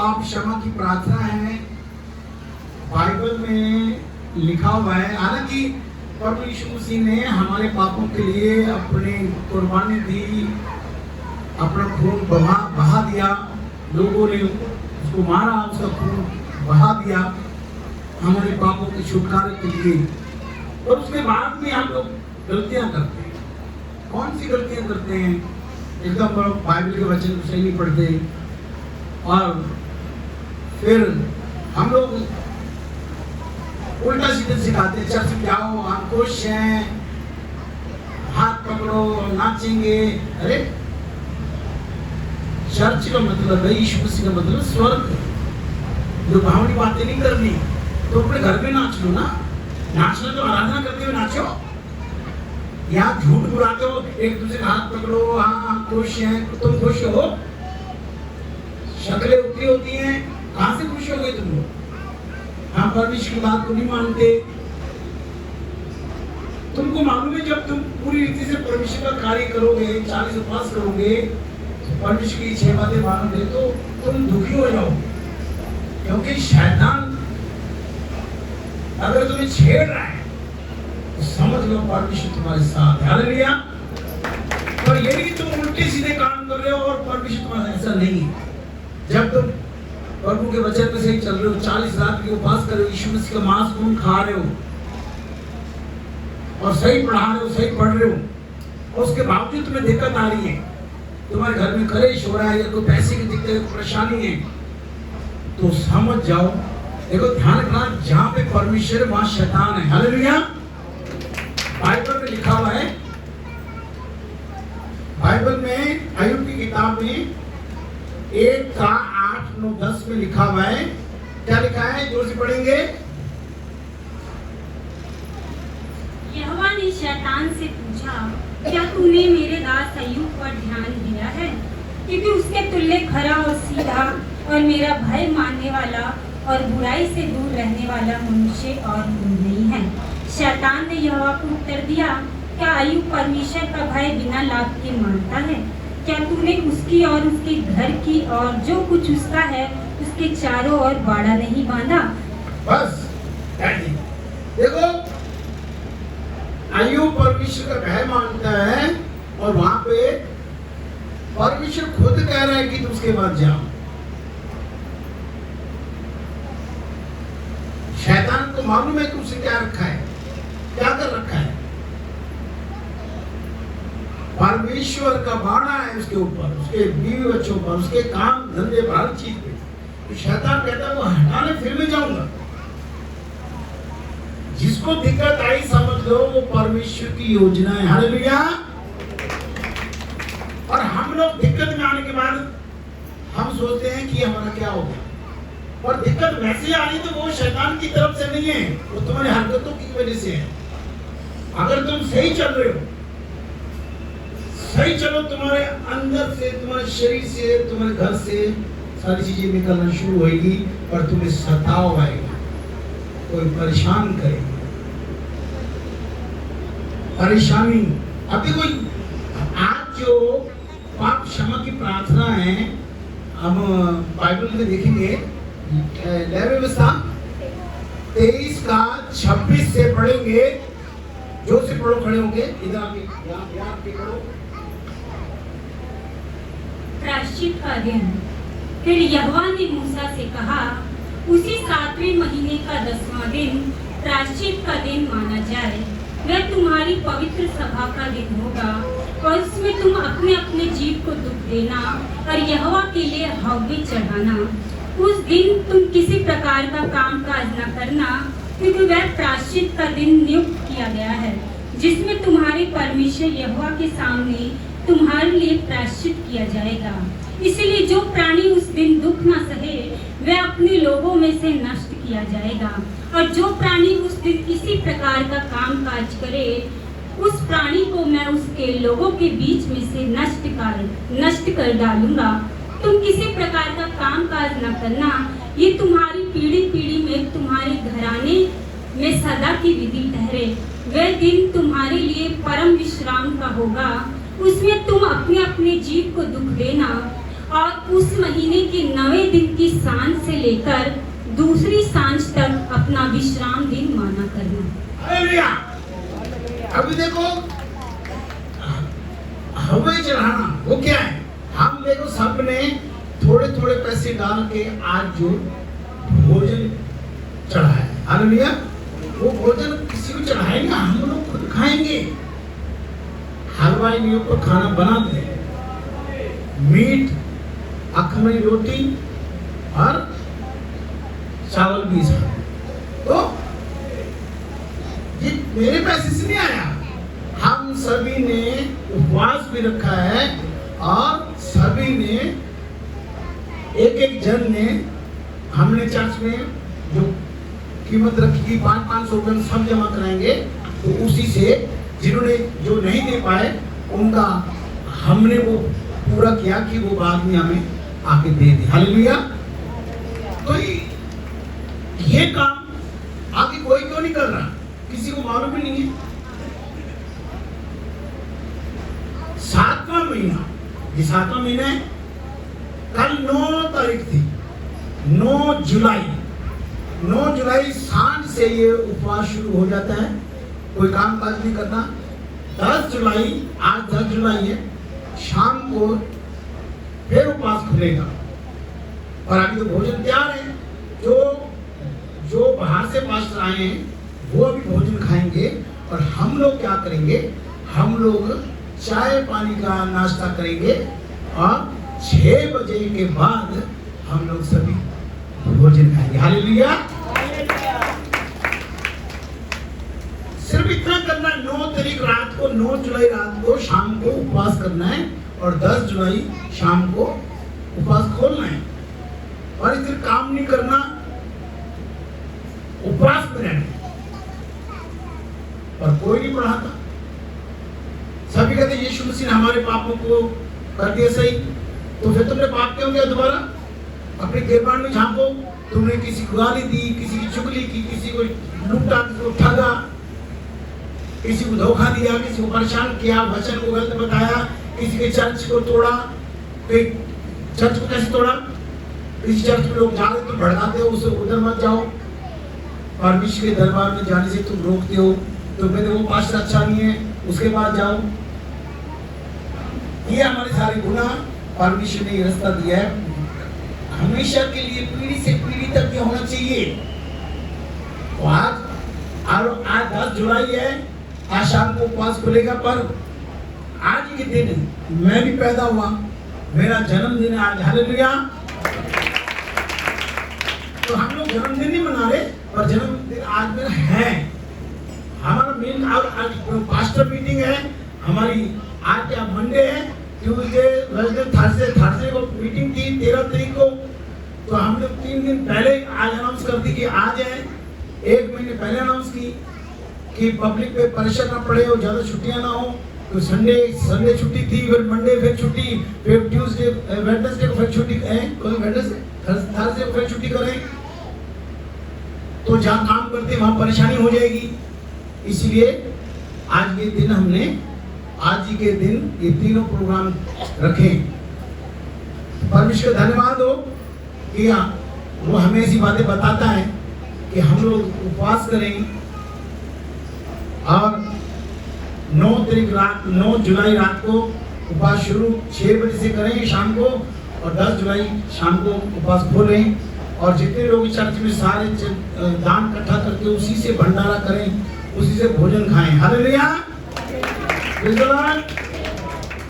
पाप क्षमा की प्रार्थना है, बाइबल में लिखा हुआ है। हालांकि प्रभु यीशु मसीह ने हमारे पापों के लिए अपनी कुर्बानी दी, अपना खून बहा दिया, लोगों ने उसको मारा, उसका खून बहा दिया हमारे पापों के छुटकारे के लिए। और उसके बाद भी हम लोग गलतियां करते हैं। कौन सी गलतियां करते हैं? एकदम बाइबल के वचन को सही नहीं पढ़ते, और फिर हम लोग उल्टा सीधे सिखाते हैं। चर्च में जाओ, हम खुश हैं, हाथ पकड़ो, नाचेंगे। अरे चर्च का मतलब है, यीशु मसीह का मतलब स्वर्ग। जो भावनी बातें नहीं करनी तो अपने घर में नाच लो ना। नाचना तो आराधना करते हुए नाचो, या झूठ बुलाते हो, एक दूसरे का हाथ पकड़ो, हाँ हम खुश हैं, तुम खुश हो? शक्लें उतरी होती हैं, कहां से खुश हो गए तुम लोग? हम परमेश्वर की बात को नहीं मानते। तुमको मालूम है, जब तुम पूरी रीति से परमेश्वर का कार्य करोगे, 40 उपवास करोगे, परमेश्वर की 6 बातें मानोगे, तो तुम दुखी हो जाओगे। क्योंकि शैतान अगर तुम्हें छेड़ रहा है तो समझ लो परमेश्वर तुम्हारे साथ है। हालेलुया। और ये नहीं कि तुम उल्टे सीधे काम कर रहे हो और परमेश्वर तुम्हारा, ऐसा नहीं है। जब तुम प्रभु के वचन में सही चल रहे हो, 40 रात के उपवास कर रहे हो, यीशु मसीह का मांस खून खा रहे हो, और सही पढ़ा रहे हो, सही पढ़ रहे हो, और उसके बावजूद तुम्हें दिक्कत आ रही है, तुम्हारे घर में कलेश हो रहा है, या कोई पैसे की दिक्कत, परेशानी है, तो समझ जाओ, देखो ध्यान रखना, जहां पे परमेश्वर वहां शैतान है। हालेलुया। बाइबल में लिखा हुआ है, बाइबल में अय्यूब की किताब में 1:8-9-10 में लिखा हुआ है। क्या लिखा है? जोर से पढ़ेंगे। यहोवा ने शैतान से पूछा, क्या तूने मेरे दास अय्यूब पर ध्यान दिया है? क्योंकि उसके तुल्य खरा और सीधा और मेरा भय मानने वाला और बुराई से दूर रहने वाला मनुष्य और कोई नहीं है। शैतान ने यहोवा को उत्तर दिया, क्या अय्यूब परमेश्वर का भय बिना लाभ के मानता है? क्या तूने उसकी और उसके घर की और जो कुछ उसका है उसके चारों ओर बाड़ा नहीं बांधा? बस देखो, अय्यूब परमेश्वर का भय मानता है, और वहां पे परमेश्वर खुद कह रहा है कि तुम उसके बाद जाओ। शैतान को मालूम है कि उसे क्या रखा है, क्या कर रखा है। परमेश्वर का बाड़ा है उसके ऊपर, उसके बीवी बच्चों पर, उसके काम धंधे पर, हर चीज पे। तो शैतान कहता है वो हटाने फिर मैं जाऊंगा। जिसको दिक्कत आई समझ लो वो परमेश्वर की योजना है। हालेलुया। और हम लोग दिक्कत में आने के बाद हम सोचते हैं कि हमारा क्या हो गया, और दिक्कत वैसे आ रही तो वो शैतान की तरफ से नहीं है, वो तुम्हारी हरकतों की वजह से है। अगर तुम सही चल रहे हो, सही चलो, तुम्हारे अंदर से, तुम्हारे शरीर से, तुम्हारे घर से सारी चीजें निकलना शुरू होगी, और तुम्हें सताव आएगा, कोई परेशान करेगा, परेशानी। अब देखो, आज जो पाप क्षमा की प्रार्थना है, हम बाइबल में देखेंगे, 23:26 से पढ़ेंगे। जोर से पढ़ो, खड़े होंगे, इधर आके पढ़ो। प्रायश्चित का दिन। फिर यहोवा ने मूसा से कहा, उसी 7वें महीने का 10वां दिन प्रायश्चित का दिन माना जाए। वह तुम्हारी पवित्र सभा का दिन होगा, और उसमें तुम अपने अपने जीव को दुख देना और यहोवा के लिए हव्य चढ़ाना। उस दिन तुम किसी प्रकार का काम काज न करना, क्योंकि वह प्रायश्चित का दिन नियुक्त किया गया है, जिसमें तुम्हारे परमेश्वर यहोवा के सामने तुम्हारे लिए प्रायश्चित किया जाएगा। इसलिए जो प्राणी उस दिन दुख न सहे वह अपने लोगों में से नष्ट किया जाएगा, और जो प्राणी उस दिन किसी प्रकार का काम काज करे उस प्राणी को मैं उसके लोगों के बीच में से नष्ट कर डालूंगा। तुम किसी प्रकार का काम काज न करना, ये तुम्हारी पीढ़ी पीढ़ी में तुम्हारे घराने में सदा की विधि ठहरे। वह दिन तुम्हारे लिए परम विश्राम का होगा, उसमें तुम अपने अपने जीव को दुख देना और उस महीने के 9वें दिन की सांझ से लेकर दूसरी सांझ तक अपना विश्राम दिन माना करना। हालेलुया। अभी देखो हमें चढ़ाना वो क्या है? हम देखो सबने थोड़े थोड़े पैसे डाल के आज जो भोजन चढ़ाया है, हालेलुया, वो भोजन किसी को चढ़ाएगा, हम लोग खुद खाएंगे। हलवाई नहीं ऊपर खाना बनाते हैं, मीट, अखमरी रोटी और चावल भी साथ। तो ये मेरे पैसे से नहीं आया, हम सभी ने उपवास भी रखा है और सभी ने एक एक जन ने, हमने चर्च में जो कीमत रखी थी 500 रुपये सब जमा कराएंगे, तो उसी से जिन्होंने जो नहीं दे पाए उनका हमने वो पूरा किया कि वो बाद में हमें आके दे दे। हालेलुया। तो ये काम आगे कोई क्यों नहीं कर रहा? किसी को मालूम ही नहीं है। 7वां महीना, ये 7वां महीना है। कल 9 तारीख थी, 9 जुलाई सांझ से ये उपवास शुरू हो जाता है, कोई काम काज नहीं करना। 10 जुलाई, आज 10 जुलाई है, शाम को फिर उपवास खुलेगा। और अभी तो भोजन तैयार है, जो बाहर से पास्टर आए हैं वो अभी भोजन खाएंगे। और हम लोग क्या करेंगे? हम लोग चाय पानी का नाश्ता करेंगे और 6 बजे के बाद हम लोग सभी भोजन खाएंगे। हालेलुया। सिर्फ इतना करना है, 9 तारीख रात को, 9 जुलाई रात को शाम को उपवास करना है और 10 जुलाई शाम को उपवास खोलना है। और इधर काम नहीं करना, उपवास में रहना। और कोई नहीं पढ़ाता, सभी कहते यीशु मसीह ने हमारे पापों को कर दिया सही, तो फिर तुमने पाप क्यों किया? दोबारा अपने गिरबान में झांको। तुमने किसी को गाली दी, किसी की चुगली की, किसी को लूटा, किसी को ठगा, किसी को धोखा दिया, किसी को परेशान किया, वचन को गलत बताया, किसी के चर्च को तोड़ा। चर्च को कैसे तोड़ा? किसी चर्च में लोग जा रहे तो भड़काते हो, उसे उधर मत जाओ। परमेश्वर के दरबार में जाने से तुम रोकते हो, तो कहते वो पास्टर अच्छा नहीं है, उसके पास जाओ। ये हमारे सारे गुनाह परमेश्वर ने रास्ता दिया है, हमेशा के लिए पीढ़ी से पीढ़ी तक ये होना चाहिए। तो आज 10 जुलाई है, आज शाम को उपवास खुलेगा। पर आज के दिन मैं भी पैदा हुआ, मेरा जन्मदिन है आज। हालेलुया। तो हम लोग जन्मदिन नहीं मना रहे, पर जन्मदिन आज मेरा है। हमारा मेन आज पास्टर मीटिंग है हमारी। आज क्या मंडे है, ट्यूसडे, वेडनेसडे, थर्सडे को मीटिंग थी 13 तारीख को। तो हम लोग 3 दिन पहले आज अनाउंस कर दी कि आज है। 1 महीने पहले अनाउंस की कि पब्लिक पे प्रेशर ना पड़े और ज्यादा छुट्टियां ना हो। तो संडे छुट्टी थी, फिर मंडे फिर छुट्टी, फिर ट्यूसडे, वेडनेसडे को फिर छुट्टी है, थर्सडे को फिर छुट्टी करें। तो जहाँ काम करते वहां परेशानी हो जाएगी, इसलिए आज ये दिन हमने, आज ही के दिन ये तीनों प्रोग्राम रखे। परमेश्वर धन्यवाद हो कि वो हमें ऐसी बातें बताता है कि हम लोग उपवास करें। और 9 जुलाई रात को उपवास शुरू 6 बजे से करें शाम को, और 10 जुलाई शाम को उपवास खोलें। और जितने लोग चर्च में सारे दान इकट्ठा करके उसी से भंडारा करें, उसी से भोजन खाएं। हालेलुया।